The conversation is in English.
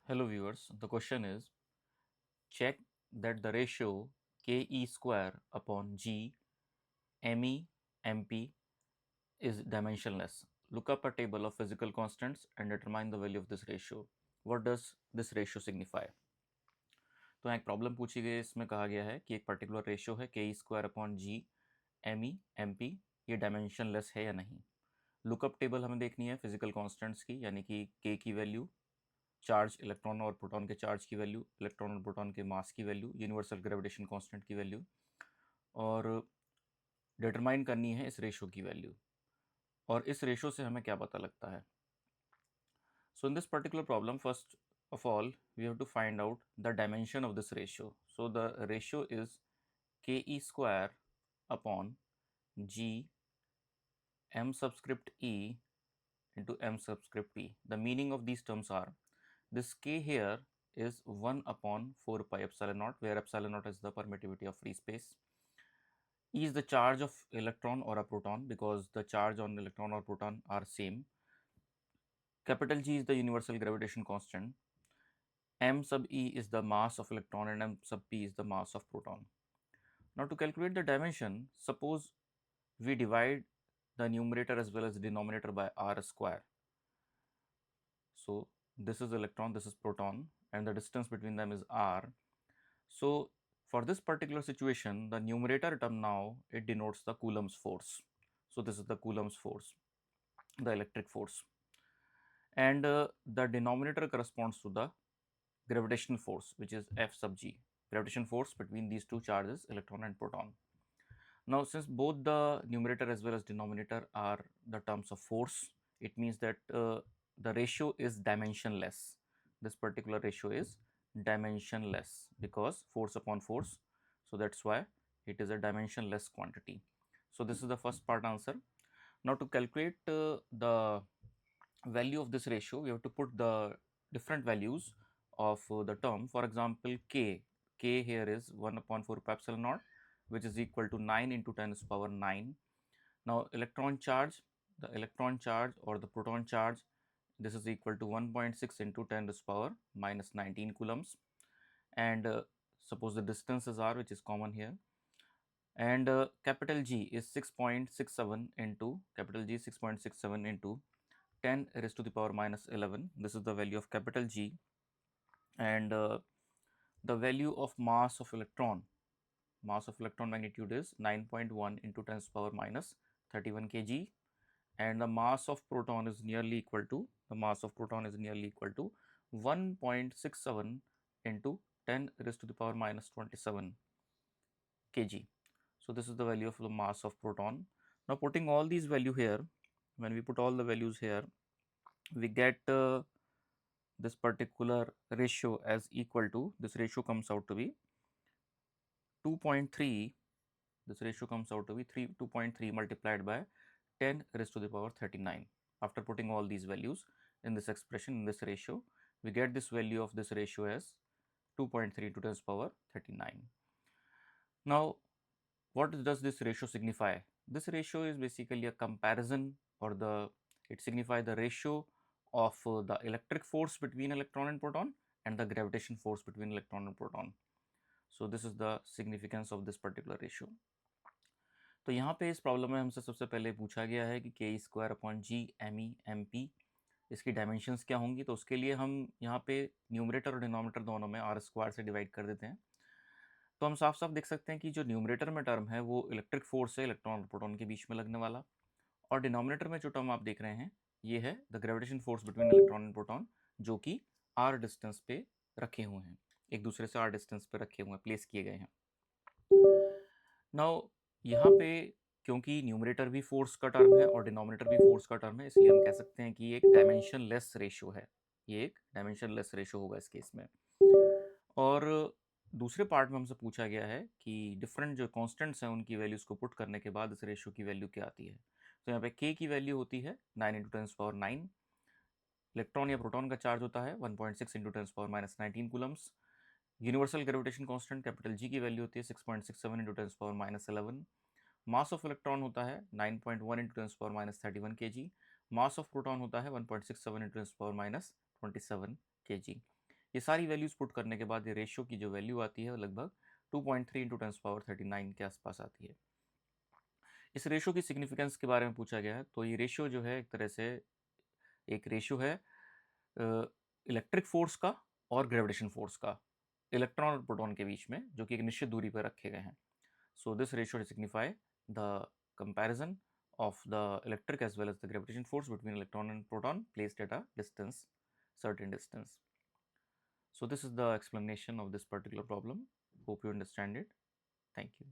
Hello viewers, the question is check that the ratio ke square upon g me mp is dimensionless. Look up a table of physical constants and determine the value of this ratio. What does this ratio signify? तो यहाँ एक problem पूछी गई है, इसमें कहा गया है कि एक पर्टिकुलर रेशियो है K square upon G M P, ये डायमेंशनलेस है या नहीं. लुकअप टेबल हमें देखनी है फिजिकल कांस्टेंट्स की, यानी कि के की वैल्यू, चार्ज इलेक्ट्रॉन और प्रोटॉन के चार्ज की वैल्यू, इलेक्ट्रॉन और प्रोटॉन के मास की वैल्यू, यूनिवर्सल ग्रेविटेशन कांस्टेंट की वैल्यू, और डिटरमाइन करनी है इस रेशो की वैल्यू. और इस रेशो से हमें क्या पता लगता है? So in this particular problem, first of all, we have to find out the dimension of this ratio. So the ratio is ke square upon g m subscript e into m subscript p. The meaning of these terms are, this k here is 1 upon 4 pi epsilon naught, where epsilon naught is the permittivity of free space. E is the charge of electron or a proton, because the charge on electron or proton are same. Capital G is the universal gravitation constant. M sub E is the mass of electron and M sub P is the mass of proton. Now to calculate the dimension, suppose we divide the numerator as well as the denominator by r square. So this is electron, this is proton, and the distance between them is r. So for this particular situation, the numerator term now, it denotes the Coulomb's force. So this is the Coulomb's force, the electric force, and the denominator corresponds to the gravitational force, which is F sub g, gravitation force between these two charges, electron and proton. Now since both the numerator as well as denominator are the terms of force, it means that the ratio is dimensionless. This particular ratio is dimensionless because force upon force, so that's why it is a dimensionless quantity. So this is the first part answer. Now to calculate the value of this ratio, we have to put the different values of the term. For example, k here is 1 upon 4 pi epsilon naught, which is equal to 9 into 10 to the power 9. Now electron charge, the electron charge or the proton charge, this is equal to 1.6 into 10 to the power minus 19 coulombs. And suppose the distances are, which is common here, and capital G is 6.67 into capital G 6.67 into 10 raised to the power minus 11. This is the value of capital G. And the value of mass of electron, magnitude is 9.1 into 10 to the power minus 31 kg. And the mass of proton is nearly equal to 1.67 into 10 raised to the power minus 27 kg. So this is the value of the mass of proton. Now putting all these value here, when we put all the values here, we get this particular ratio as equal to, this ratio comes out to be 2.3. This ratio comes out to be 2.3 multiplied by 10 raised to the power 39. After putting all these values in this expression, in this ratio, we get this value of this ratio as 2.3 to 10 to the power 39. Now what does this ratio signify? This ratio is basically a comparison, or it signifies the ratio of the electric force between electron and proton and the gravitation force between electron and proton. So this is the significance of this particular ratio. तो यहाँ पे इस problem में हमसे सबसे पहले पूछा गया है कि K square upon G M E M P, इसकी डायमेंशंस क्या होंगी. तो उसके लिए हम यहाँ पे न्यूमरेटर और डिनोमिनेटर दोनों में आर स्क्वायर से डिवाइड कर देते हैं. तो हम साफ साफ देख सकते हैं कि जो न्यूमरेटर में टर्म है वो इलेक्ट्रिक फोर्स है इलेक्ट्रॉन और प्रोटॉन के बीच में लगने वाला, और डिनोमिनेटर में जो टर्म आप देख रहे हैं ये है the gravitation force between electron and proton, जो कि आर डिस्टेंस पे रखे हुए हैं, एक दूसरे से आर डिस्टेंस पे रखे हुए हैं, प्लेस किए गए हैं. नाउ यहाँ पे क्योंकि न्यूमरेटर भी फोर्स का टर्म है और डिनोमिनेटर भी फोर्स का टर्म है, इसलिए हम कह सकते हैं कि ये एक डायमेंशनलेस रेशियो है. ये एक डायमेंशनलेस रेशियो होगा इस केस में. और दूसरे पार्ट में हमसे पूछा गया है कि डिफरेंट जो कांस्टेंट्स हैं उनकी वैल्यूज़ को पुट करने के बाद इस रेशियो की वैल्यू क्या आती है. तो यहाँ पे के की वैल्यू होती है 9 इंटू 10 पावर 9. इलेक्ट्रॉन या प्रोटॉन का चार्ज होता है 1.6 into 10 power minus 19 Coulomb's. Universal gravitation constant capital G की वैल्यू होती है 6.67 into 10 power minus 11. Mass of electron होता है 9.1 इंटू 10 पावर माइनस 31 के जी. मास ऑफ प्रोटॉन होता है 1.67 इंटू 10 पावर माइनस 27 kg. ये सारी वैल्यूज़ पुट करने के बाद ये रेशियो की जो वैल्यू आती है वो लगभग 2.3 इंटू 10 पावर 39 के आसपास आती है। इस रेशियो की सिग्निफिकेंस के बारे में पूछा गया है, तो ये रेशियो जो है एक तरह से एक रेशियो है इलेक्ट्रिक फोर्स का और ग्रेविटेशन फोर्स का इलेक्ट्रॉन और प्रोटॉन के बीच में, जो कि एक निश्चित दूरी पर रखे गए हैं। So this ratio signify the comparison of the electric as well as the gravitation force between electron and proton placed at a distance, certain distance. So this is the explanation of this particular problem. Hope you understand it. Thank you.